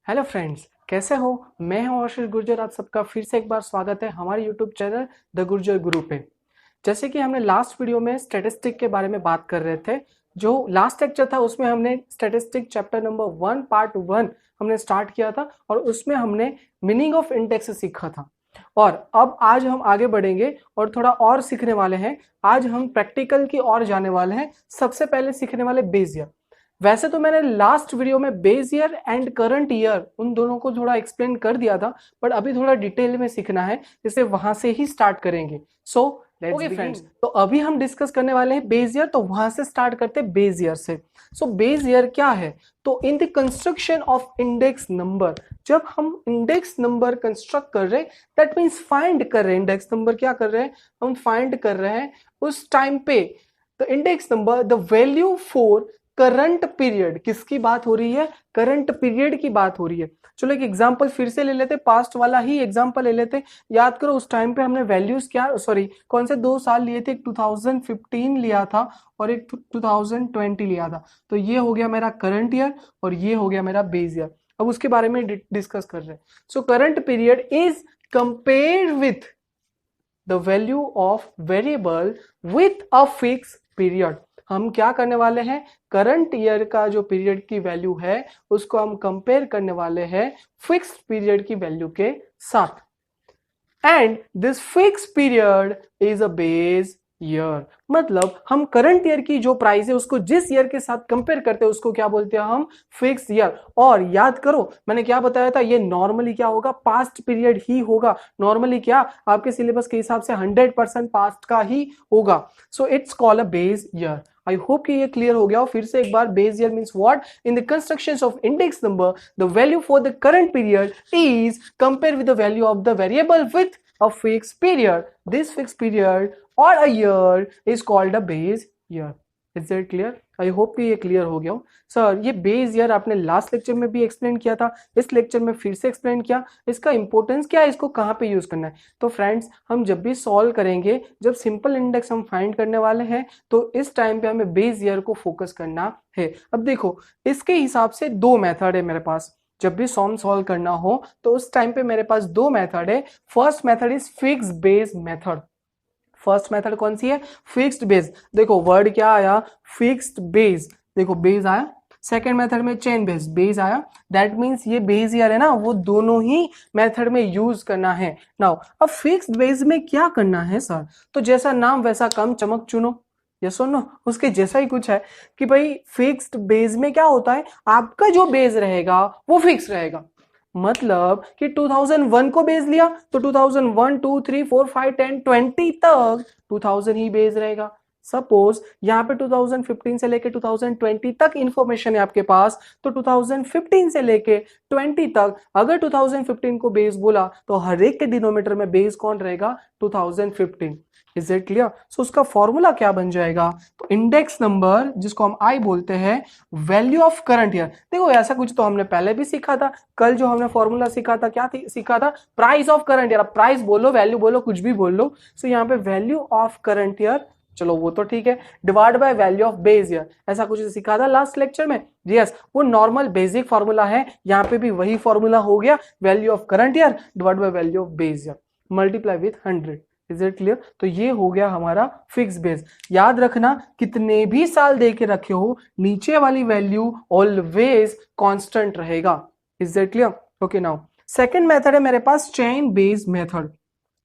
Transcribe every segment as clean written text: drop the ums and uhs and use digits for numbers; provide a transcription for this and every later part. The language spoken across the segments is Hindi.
हेलो फ्रेंड्स, कैसे हो। मैं हूं आशीष गुर्जर। आप सबका फिर से एक बार स्वागत है हमारे यूट्यूब चैनल द गुर्जर गुरु पे। जैसे कि हमने लास्ट वीडियो में स्टैटिस्टिक के बारे में बात कर रहे थे। जो लास्ट लेक्चर था उसमें हमने स्टैटिस्टिक चैप्टर नंबर 1 पार्ट 1 हमने स्टार्ट किया था और उसमें हमने मीनिंग ऑफ इंडेक्स सीखा था। और अब आज हम आगे बढ़ेंगे और थोड़ा और सीखने वाले हैं। आज हम प्रैक्टिकल की ओर जाने वाले हैं। सबसे पहले सीखने वाले बेस ईयर। वैसे तो मैंने लास्ट वीडियो में base year and current year उन दोनों को थोड़ा एक्सप्लेन कर दिया था, बट अभी थोड़ा डिटेल में सीखना है, जिसे वहां से ही स्टार्ट करेंगे। सो ओके फ्रेंड्स, तो अभी हम डिस्कस करने वाले हैं बेस ईयर, तो वहां से स्टार्ट करते हैं बेस ईयर से। सो बेस ईयर क्या है? तो in the construction of index number, जब हम इंडेक्स नंबर कंस्ट्रक्ट कर रहे हैं, दैट मीन्स फाइंड कर रहे हैं। इंडेक्स नंबर क्या कर रहे हैं? हम फाइंड कर रहे हैं उस टाइम पे the index number, the value for current period. किसकी बात हो रही है? करंट पीरियड की बात हो रही है। चलो एक एग्जांपल फिर से ले लेते, पास्ट वाला ही एग्जांपल ले लेते। याद करो उस टाइम पे हमने वैल्यूज क्या, सॉरी कौन से 2 साल लिए थे? एक 2015 लिया था और एक 2020 लिया था। तो ये हो गया मेरा करंट ईयर और ये हो गया मेरा बेस ईयर। अब उसके बारे में डिस्कस कर रहे हैं। So current period is compared with the value of variable with a fix period. हम क्या करने वाले हैं? करंट ईयर का जो पीरियड की वैल्यू है उसको हम कंपेयर करने वाले हैं फिक्स्ड पीरियड की वैल्यू के साथ। And this fix period is a base year. मतलब हम करंट ईयर की जो प्राइस है उसको जिस ईयर के साथ कंपेयर करते हैं उसको क्या बोलते हैं? हम फिक्स ईयर। और याद करो मैंने क्या बताया था, ये नॉर्मली क्या होगा? पास्ट पीरियड ही होगा। नॉर्मली क्या, आपके सिलेबस के हिसाब से 100% पास्ट का ही होगा। So it's called a base year. I hope कि ये क्लियर हो गया हो। फिर से एक बार, base year means what? In the constructions of index number, the value for the current period is compare with the value of the variable with a fixed period. This fixed period or a year is called a base year. Is that clear? I hope कि ये क्लियर हो गया हो। सर ये बेस ईयर आपने लास्ट लेक्चर में भी एक्सप्लेन किया था, इस लेक्चर में फिर से एक्सप्लेन किया। इसका इंपॉर्टेंस क्या है? इसको कहाँ पे यूज करना है? तो फ्रेंड्स, हम जब भी सॉल्व करेंगे, जब सिंपल इंडेक्स हम फाइंड करने वाले हैं, तो इस टाइम पे हमें बेस ईयर को फोकस करना है। अब देखो, इसके हिसाब से 2 मेथड है मेरे पास। जब भी सॉम सॉल्व करना हो तो उस टाइम पे मेरे पास 2 मेथड है। First method is fixed base method. First method कौन सी है? Fixed base. देखो वर्ड क्या आया? Fixed base. देखो बेस आया। सेकेंड मेथड में चेन बेस, बेस आया। दैट मीन्स ये बेस ईयर है ना, वो दोनों ही मेथड में यूज करना है। नाउ अब फिक्स्ड बेस में क्या करना है सर? तो जैसा नाम वैसा काम, चमक चुनो। यस और नो? उसके जैसा ही कुछ है कि भाई फिक्स्ड बेस में क्या होता है, आपका जो बेस रहेगा वो फिक्स रहेगा। मतलब कि 2001 को बेस लिया तो 2001 2 3 4 5 10 20 तक 2000 ही बेस रहेगा। सपोज यहाँ पे 2015 से लेके 2020 तक इंफॉर्मेशन है आपके पास, तो 2015 से लेके 20 तक अगर 2015 को बेस बोला तो हर एक के डिनोमीटर में बेस कौन रहेगा? 2015। Is it clear? सो उसका फॉर्मूला क्या बन जाएगा? तो इंडेक्स नंबर, जिसको हम आई बोलते हैं, वैल्यू ऑफ करंट ईयर। देखो ऐसा कुछ तो हमने पहले भी सीखा था। कल जो हमने फॉर्मूला सीखा था, क्या सीखा था? Price of current year. Price बोलो, वैल्यू बोलो, कुछ भी बोल लो। सो यहाँ पे वैल्यू ऑफ करंट ईयर, चलो वो तो ठीक है, divide by value of base year. ऐसा कुछ सीखा था लास्ट लेक्चर में। यस, वो नॉर्मल बेसिक फॉर्मूला है। यहाँ पे भी वही फॉर्मूला हो गया, value of current year divide by value of base year multiply with 100। Is it clear? तो ये हो गया हमारा फिक्स बेस। याद रखना, कितने भी साल दे के रखे हो, नीचे वाली वैल्यू ऑलवेज कांस्टेंट रहेगा। Is it clear? Okay, now second method है मेरे पास चेन बेस मेथड।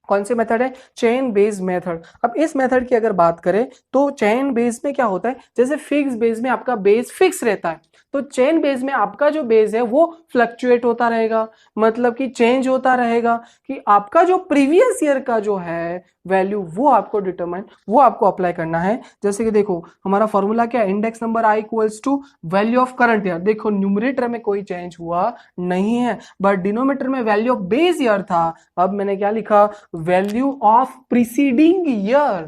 कौन सी मेथड है? Chain base method. अब इस मेथड की अगर बात करें तो चेन बेस में क्या होता है, जैसे फिक्स बेस में आपका बेस फिक्स रहता है, तो चेन बेस में आपका जो बेस है वो फ्लक्चुएट होता रहेगा। मतलब कि चेंज होता रहेगा कि आपका जो प्रीवियस ईयर का जो है वैल्यू वो आपको डिटरमाइन, वो आपको अप्लाई करना है। जैसे कि देखो हमारा फॉर्मूला क्या है? Index number I equals to value of current year. देखो न्यूमरेटर में कोई चेंज हुआ नहीं है, बट डिनोमीटर में वैल्यू ऑफ बेस ईयर था। अब मैंने क्या लिखा? Value of preceding year.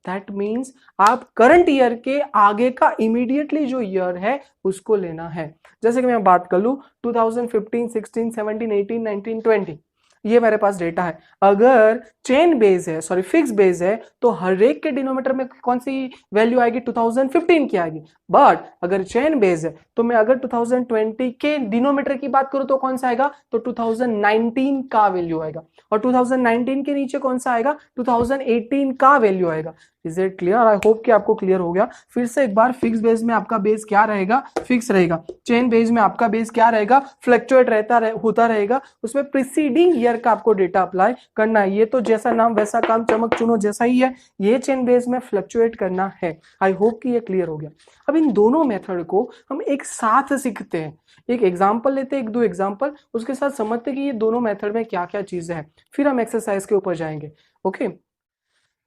That means आप करंट ईयर के आगे का इमीडिएटली जो ईयर है उसको लेना है। जैसे कि मैं बात कर लू 2015, 16, 17, 18, 19, 20, ये मेरे पास डेटा है। अगर चेन बेस है, सॉरी फिक्स बेस है, तो हर एक के डिनोमीटर में कौन सी वैल्यू आएगी, 2015 की आएगी। बट अगर चेन बेस है तो मैं अगर 2020 के डिनोमीटर की बात करूं तो कौन सा आएगा, तो 2019 का वैल्यू आएगा। और 2019 के नीचे कौन सा आएगा, 2018 का वैल्यू आएगा। Is it clear? I hope कि आपको क्लियर हो गया। फिर से एक बार, फिक्स बेस में आपका बेस क्या रहेगा, फिक्स रहेगा। चेन बेस में आपका बेस क्या रहेगा, फ्लक्चुएट होता रहेगा। उसमें प्रीसीडिंग ईयर का आपको डेटा अप्लाई करना है। ये तो जैसा नाम वैसा काम, चमक चुनो जैसा ही है, ये चेन बेस में फ्लक्चुएट करना है। आई होप कि ये क्लियर हो गया। अब इन दोनों मेथड को हम एक साथ सीखते हैं। एक एग्जांपल लेते हैं, एक दो एग्जांपल, उसके साथ समझते हैं कि ये दोनों मेथड में क्या क्या चीजें हैं, फिर हम एक्सरसाइज के ऊपर जाएंगे। ओके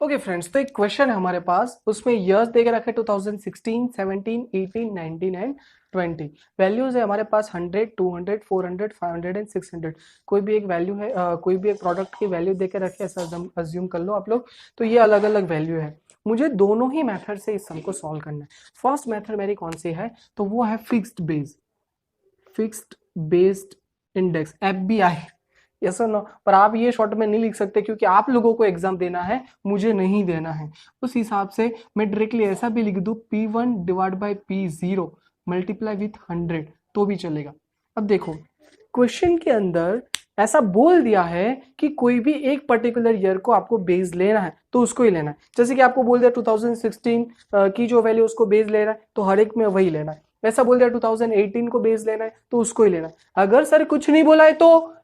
ओके फ्रेंड्स, तो एक क्वेश्चन है हमारे पास, उसमें इयर्स दे के रखे 2016, 17, 18, 19 एंड 20। वैल्यूज है हमारे पास 100, 200, 400, 500 एंड 600। कोई भी एक वैल्यू है, कोई भी एक प्रोडक्ट की वैल्यू दे के रखे, ऐसा अज्यूम कर लो आप लोग। तो ये अलग अलग वैल्यू है। मुझे दोनों ही मेथड से इस सम को सॉल्व करना है। फर्स्ट मेथड मेरी कौन सी है, तो वो है fixed based index, FBI। Yes और नो? पर आप ये शॉर्ट में नहीं लिख सकते क्योंकि आप लोगों को एग्जाम देना है, मुझे नहीं देना है। उस हिसाब से मैं डायरेक्टली ऐसा भी लिख दूं, P1 divide by P0 multiply with 100 तो भी चलेगा। अब देखो, क्वेश्चन के अंदर ऐसा बोल दिया है कि कोई भी एक पर्टिकुलर ईयर को आपको बेस लेना है तो उसको ही लेना है। जैसे कि आपको बोल दिया 2016 की जो वैल्यू उसको बेस लेना है तो हर एक में वही लेना है। ऐसा बोल दिया 2018 को बेस लेना है तो उसको ही लेना है। अगर सर कुछ नहीं बोला है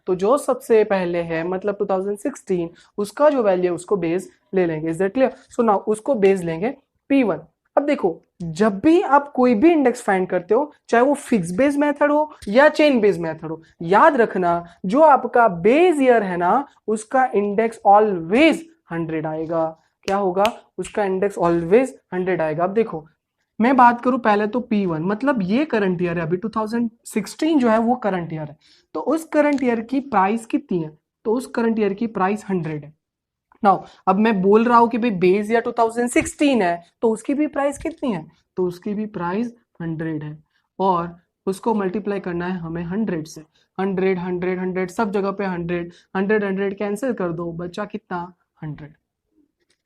तो जो सबसे पहले है मतलब 2016 उसका जो वैल्यू है उसको बेस ले लेंगे। Is that clear? So now उसको बेस लेंगे P1। अब देखो, जब भी आप कोई भी इंडेक्स फाइंड करते हो, चाहे वो फिक्स बेस मेथड हो या चेन बेस मेथड हो, याद रखना जो आपका बेस ईयर है ना उसका इंडेक्स ऑलवेज 100 आएगा। क्या होगा? उसका इंडेक्स ऑलवेज 100 आएगा। अब देखो, मैं बात करूं पहले तो P1 मतलब ये करंट ईयर है, अभी 2016 जो है वो करंट ईयर है। तो उस करंट ईयर की प्राइस कितनी है, तो उस करंट ईयर की प्राइस 100 है। नाउ अब मैं बोल रहा हूं कि भाई बेस ईयर 2016 है तो उसकी भी प्राइस कितनी है, तो उसकी भी प्राइस 100 है। और उसको मल्टीप्लाई करना है हमें 100 से। 100 100 100 सब जगह पे 100 100 100 कैंसिल कर दो, बचा कितना, 100।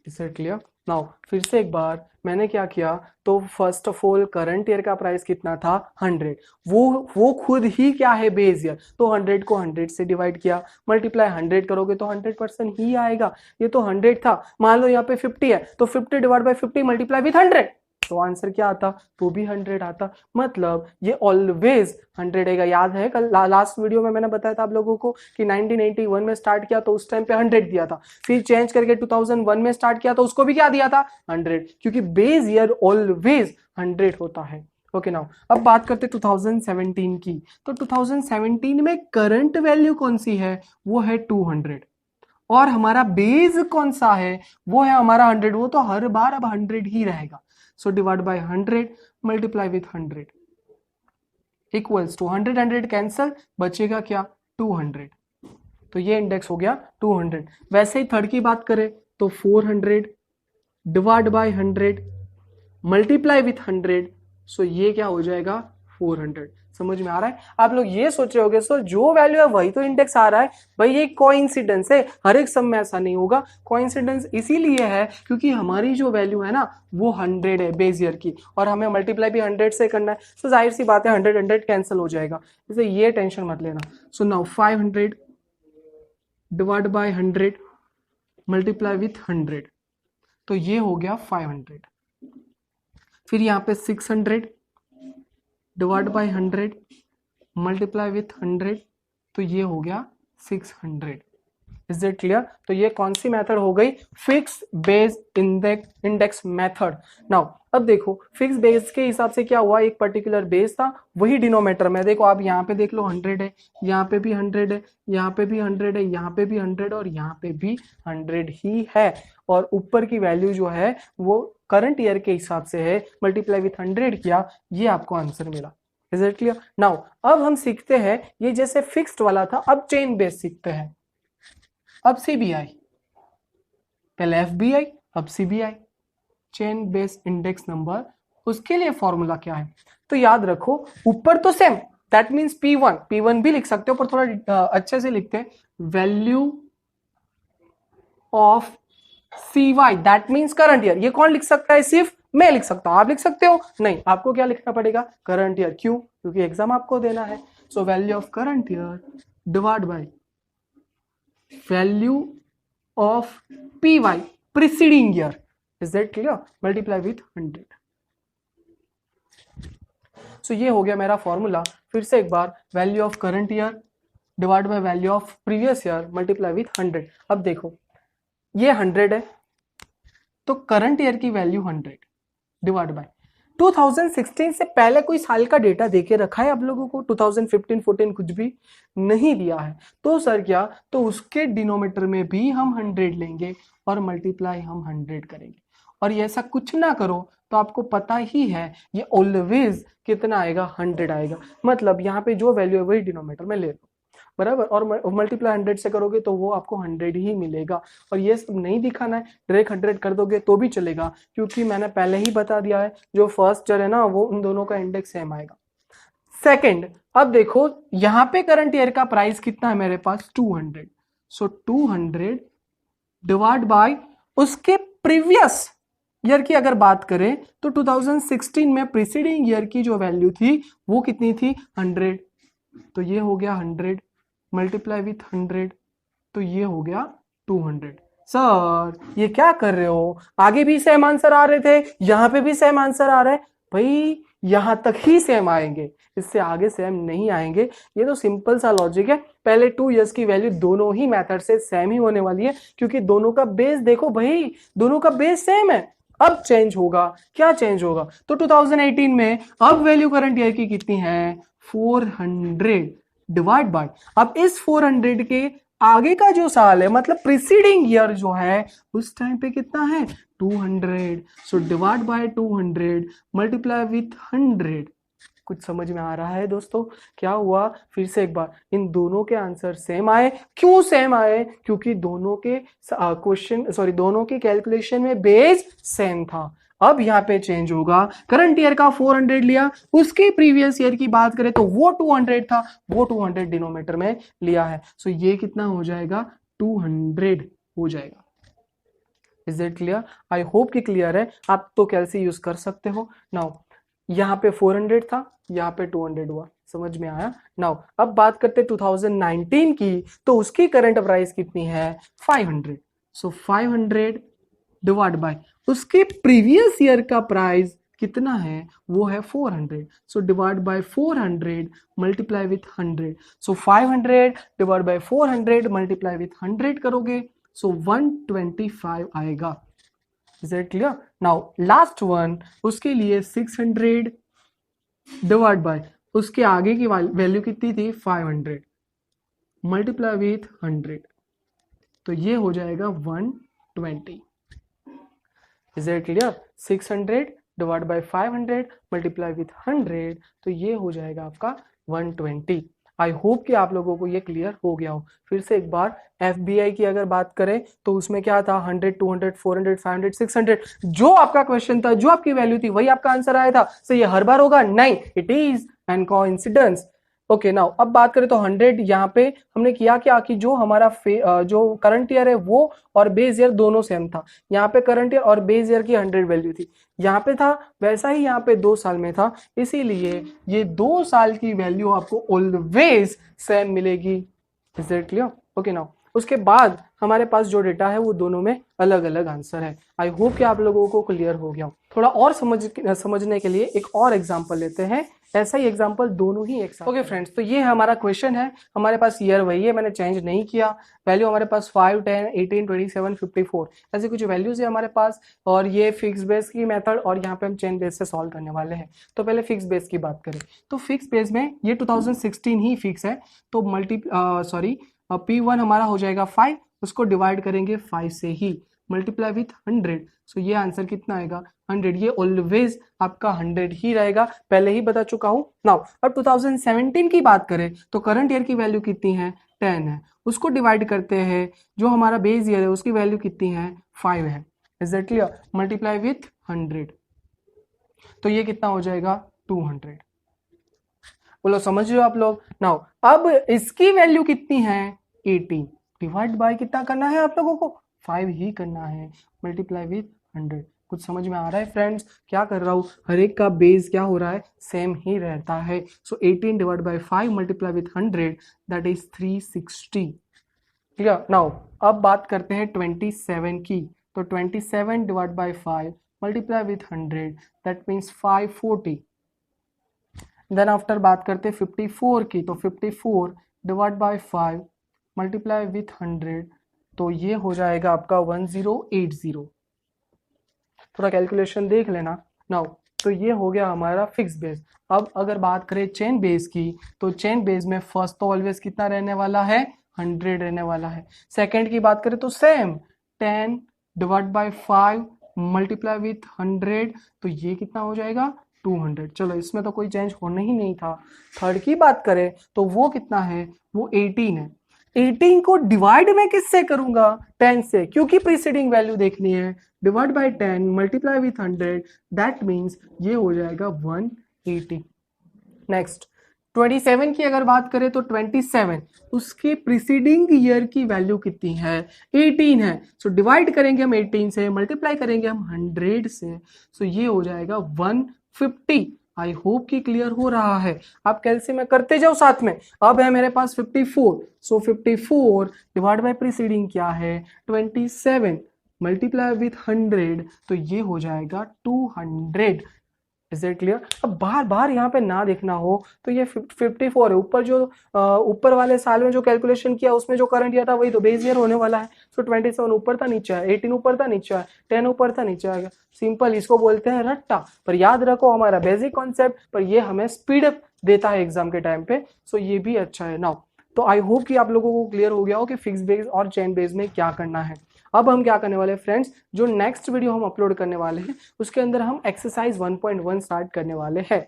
Is it clear? नाउ फिर से एक बार, मैंने क्या किया, तो first of all current year का प्राइस कितना था, 100। वो खुद ही क्या है, बेस ईयर, तो 100 को 100 से डिवाइड किया, मल्टीप्लाई 100 करोगे तो 100% ही आएगा। ये तो 100 था, मान लो यहाँ पे 50 है तो 50 डिवाइड बाई 50 मल्टीप्लाई विथ 100 तो आंसर क्या आता, तो भी 100 आता। मतलब ये ऑलवेज 100 आएगा। याद है कल लास्ट वीडियो में मैंने बताया था आप लोगों को कि 1981 में स्टार्ट किया तो उस टाइम पे 100 दिया था, फिर चेंज करके 2001 में स्टार्ट किया तो उसको भी क्या दिया था, 100, क्योंकि बेस ईयर ऑलवेज 100 होता है। ओके नाउ अब बात करते 2017 की। तो 2017 में करंट वैल्यू कौन सी है, वो है 200, और हमारा बेस कौन सा है, वो है हमारा 100। वो तो हर बार अब 100 ही रहेगा। So divide by 100 multiply with 100 equals to 100 100 cancel, बचेगा क्या, 200। तो ये इंडेक्स हो गया 200। वैसे ही थर्ड की बात करें तो 400 divide by 100 multiply with 100, so ये क्या हो जाएगा, 400। समझ में आ रहा है? आप लोग ये सोच रहे होगे सर जो वैल्यू है वही तो इंडेक्स आ रहा है। भाई ये कोइंसिडेंस है, हर एक सम में ऐसा नहीं होगा। कोइंसिडेंस इसीलिए है क्योंकि हमारी जो वैल्यू है ना वो 100 है बेस ईयर की, और हमें मल्टीप्लाई भी 100 से करना है, तो जाहिर सी बात है 100 100 कैंसिल हो जाएगा, इसलिए ये टेंशन मत लेना। So now 500 divide by 100 multiply with 100, तो ये हो गया 500। फिर यहाँ पे 600 डिवाइड बाय 100 मल्टीप्लाई विथ 100, तो ये हो गया 600। Is it clear? तो ये कौन सी मेथड हो गई, fix base index method. Now अब देखो फिक्स बेस के हिसाब से क्या हुआ, एक पर्टिकुलर बेस था, वही डिनोमीटर में, देखो आप यहाँ पे देख लो 100 है, यहाँ पे भी 100 है, यहाँ पे भी 100 है, यहाँ पे भी 100 और यहाँ पे भी 100 ही है, और ऊपर की वैल्यू जो है वो करंट ईयर के हिसाब से है, मल्टीप्लाई विथ 100 किया, ये आपको आंसर मिला। Is it clear? नाउ अब हम सीखते हैं, ये जैसे फिक्स्ड वाला था, अब चेन बेस सीखते हैं। अब CBI, पहले FBI अब CBI, chain base index number, उसके लिए फॉर्मूला क्या है, तो याद रखो ऊपर तो सेम, दैट मीन्स P1 भी लिख सकते हो पर थोड़ा अच्छे से लिखते हैं, value of CY that means current year. ये कौन लिख सकता है? सिर्फ मैं लिख सकता हूं, आप लिख सकते हो? नहीं, आपको क्या लिखना पड़ेगा? Current year. क्यों? क्योंकि एग्जाम आपको देना है। So value of current year divide by value of PY preceding year, is that clear? Multiply with 100। So ये हो गया मेरा फॉर्मूला। फिर से एक बार, value of current year divide by value of previous year multiply with 100। अब देखो ये 100 है तो करंट ईयर की वैल्यू 100 डिवाइड बाय 2016 से पहले कोई साल का डेटा देके रखा है आप लोगों को? 2015 14 कुछ भी नहीं दिया है। तो सर क्या, तो उसके डिनोमिनेटर में भी हम 100 लेंगे और मल्टीप्लाई हम 100 करेंगे। और ये ऐसा कुछ ना करो तो आपको पता ही है ये ऑलवेज कितना आएगा? 100 आएगा। मतलब यहाँ पे जो वैल्यू है वही डिनोमिनेटर में ले लो, बराबर। और मल्टीप्लाई 100 से करोगे तो वो आपको 100 ही मिलेगा। और ये सब नहीं दिखाना है, डायरेक्ट 100 कर दोगे तो भी चलेगा, क्योंकि मैंने पहले ही बता दिया है जो फर्स्ट चर है ना वो उन दोनों का इंडेक्स सेम आएगा। सेकंड, अब देखो यहाँ पे करंट ईयर का प्राइस कितना है मेरे पास? 200। सो 200 डिवाइड बाय उसके प्रीवियस ईयर की अगर बात करें तो 2016 में प्रीसीडिंग ईयर की जो वैल्यू थी वो कितनी थी? 100। तो ये हो गया 100 मल्टीप्लाई विथ 100, तो ये हो गया 200। सर ये क्या कर रहे हो? आगे भी सेम आंसर आ रहे थे, यहां पे भी सेम आंसर आ रहे हैं। भाई यहां तक ही सेम आएंगे, इससे आगे सेम नहीं आएंगे। ये तो सिंपल सा लॉजिक है। पहले 2 इयर्स की वैल्यू दोनों ही मेथड से सेम ही होने वाली है, क्योंकि दोनों का बेस देखो भाई, दोनों का बेस सेम है। अब चेंज होगा, क्या चेंज होगा? तो 2018 में अब वैल्यू करंट ईयर की कितनी है? 400 डिवाइड बाय, अब इस 400 के आगे का जो साल है मतलब प्रीसीडिंग ईयर जो है उस टाइम पे कितना है? 200। सो डिवाइड बाय 200 मल्टीप्लाई विथ 100। कुछ समझ में आ रहा है दोस्तों? क्या हुआ? फिर से एक बार, इन दोनों के आंसर सेम आए। क्यों सेम आए? क्योंकि दोनों के दोनों के कैलकुलेशन में बेस सेम था। अब यहाँ पे चेंज होगा, करंट ईयर का 400 लिया, उसके प्रीवियस ईयर की बात करें तो वो 200 था, वो 200 डिनोमिनेटर में लिया है। सो ये कितना हो जाएगा? 200 हो जाएगा। Is it clear? I hope कि क्लियर है। आप तो कैलसी यूज कर सकते हो। नाउ यहाँ पे 400 था, यहाँ पे 200 हुआ, समझ में आया? नाउ अब बात करते 2019 की, तो उसकी करंट प्राइस कितनी है? 500। सो 500 डिवाइड बाय उसके प्रीवियस ईयर का प्राइस कितना है? वो है 400। सो divide bye 400 multiply with 100। So 500 divide by 400 multiply with 100 करोगे, सो 125 आएगा। Is it clear? Now last one, उसके लिए 600 डिवाइड बाय उसके आगे की वैल्यू कितनी थी? 500 मल्टीप्लाई विथ 100, तो ये हो जाएगा 120। Is it clear? 600 divide by 500 multiply with 100, तो ये हो जाएगा आपका 120। आई होप कि आप लोगों को ये क्लियर हो गया हो। फिर से एक बार, FBI की अगर बात करें तो उसमें क्या था? 100 200 400 500 600, जो आपका क्वेश्चन था, जो आपकी वैल्यू थी वही आपका आंसर आया था। सो ये हर बार होगा? नहीं, it is an coincidence. Okay, now अब बात करें तो 100 यहाँ पे हमने किया क्या कि जो हमारा जो करंट ईयर है वो और बेस ईयर दोनों सेम था। यहाँ पे करंट ईयर और बेस ईयर की 100 वैल्यू थी, यहाँ पे था वैसा ही यहाँ पे 2 साल में था, इसीलिए ये 2 साल की वैल्यू आपको ऑलवेज सेम मिलेगी। Is it clear? Okay, now उसके बाद हमारे पास जो डेटा है वो दोनों में अलग अलग आंसर है। आई होप कि आप लोगों को क्लियर हो गया। थोड़ा और समझने के लिए एक और एग्जांपल लेते हैं। ऐसा ही एग्जांपल दोनों ही एक साथ। ओके फ्रेंड्स, तो ये हमारा क्वेश्चन है, हमारे पास ईयर वही है, मैंने चेंज नहीं किया। वैल्यू हमारे पास 5 10 18 27 54 ऐसे कुछ वैल्यूज है हमारे पास, और ये फिक्स बेस की मेथड, और यहाँ पे हम चेन बेस से सॉल्व करने वाले हैं। तो पहले फिक्स बेस की बात करें तो फिक्स बेस में ये 2016 ही फिक्स है, तो P1 हमारा हो जाएगा 5, उसको डिवाइड करेंगे 5 से ही, मल्टीप्लाई विथ 100। सो ये आंसर कितना आएगा? 100। ये ऑलवेज आपका 100 ही रहेगा, पहले ही बता चुका हूं। नाउ अब 2017 की बात करें तो करंट ईयर की वैल्यू कितनी है? 10 है, उसको डिवाइड करते हैं, जो हमारा बेस ईयर है उसकी वैल्यू कितनी है? 5 है। Is that clear? Multiply with 100, तो ये कितना हो जाएगा? 200। बोलो समझ रहे हो आप लोग? नाउ अब इसकी वैल्यू कितनी है 18, डिवाइड बाय कितना करना है आप लोगों को 5 ही करना है, मल्टीप्लाई विथ 100। कुछ समझ में आ रहा है फ्रेंड्स? क्या कर रहा हूँ, हर एक का बेस क्या हो रहा है, सेम ही रहता है। So 18 divide by 5 multiply with 100 that is 360। Clear? Now अब बात करते हैं 27 की। तो 27 divide by 5 multiply with 100 that means 540। Then after बात करते हैं 54 की। तो 54 डिवाइड बाय 5 मल्टीप्लाई विथ 100 तो ये हो जाएगा आपका 1080। थोड़ा कैलकुलेशन देख लेना। नाउ तो ये हो गया हमारा फिक्स बेस। अब अगर बात करें चेन बेस की, तो चेन बेस में फर्स्ट तो ऑलवेज कितना रहने वाला है, 100 रहने वाला है। सेकंड की बात करें तो same 10 divide by 5 multiply with 100 तो ये कितना हो जाएगा 200। चलो इसमें तो कोई चेंज होना ही नहीं था। थर्ड की बात करें तो वो कितना है, वो 18 है। 18 को डिवाइड मैं किससे करूंगा, 10 से, क्योंकि प्रीसीडिंग वैल्यू देखनी है। Divide by 10 multiply with 100 that means ये हो जाएगा 180। नेक्स्ट 27 की अगर बात करें तो 27 उसके प्रीसीडिंग ईयर की वैल्यू कितनी है, 18 है। सो डिवाइड करेंगे हम 18 से, मल्टीप्लाई करेंगे हम 100 से, सो ये हो जाएगा 150। आई होप कि क्लियर हो रहा है। आप कैलसी में करते जाओ साथ में। अब है मेरे पास 54, सो 54 डिवाइड बाय प्रीसीडिंग क्या है 27 मल्टीप्लाई विथ 100 तो ये हो जाएगा 200। Is it clear? अब बार बार यहाँ पे ना देखना हो तो ये 54 है। ऊपर जो ऊपर वाले साल में जो कैलकुलेशन किया उसमें जो करंट दिया था वही तो बेस ईयर होने वाला है। सो 27 ऊपर था नीचे है, 18 ऊपर था नीचे है, 10 ऊपर था नीचे आएगा। सिंपल, इसको बोलते हैं रट्टा। पर याद रखो हमारा बेसिक कॉन्सेप्ट, पर ये हमें स्पीड अप देता है एग्जाम के टाइम पे। सो ये भी अच्छा है। नाउ तो आई होप कि आप लोगों को क्लियर हो गया हो कि फिक्स बेस और चेन बेस में क्या करना है। अब हम क्या करने वाले हैं फ्रेंड्स, जो नेक्स्ट वीडियो हम अपलोड करने वाले हैं उसके अंदर हम एक्सरसाइज 1.1 स्टार्ट करने वाले हैं।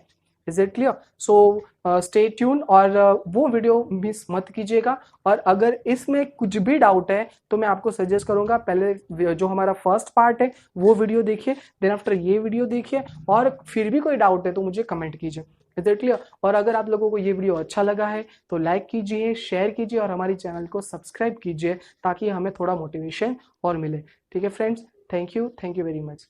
Is it clear? So stay tune और वो वीडियो मिस मत कीजिएगा। और अगर इसमें कुछ भी डाउट है तो मैं आपको सजेस्ट करूंगा पहले जो हमारा फर्स्ट पार्ट है वो वीडियो देखिए, देन आफ्टर ये वीडियो देखिए, और फिर भी कोई डाउट है तो मुझे कमेंट कीजिए। Is it clear? और अगर आप लोगों को ये वीडियो अच्छा लगा है तो लाइक कीजिए, शेयर कीजिए और हमारी चैनल को सब्सक्राइब कीजिए ताकि हमें थोड़ा मोटिवेशन और मिले। ठीक है friends, thank you very much.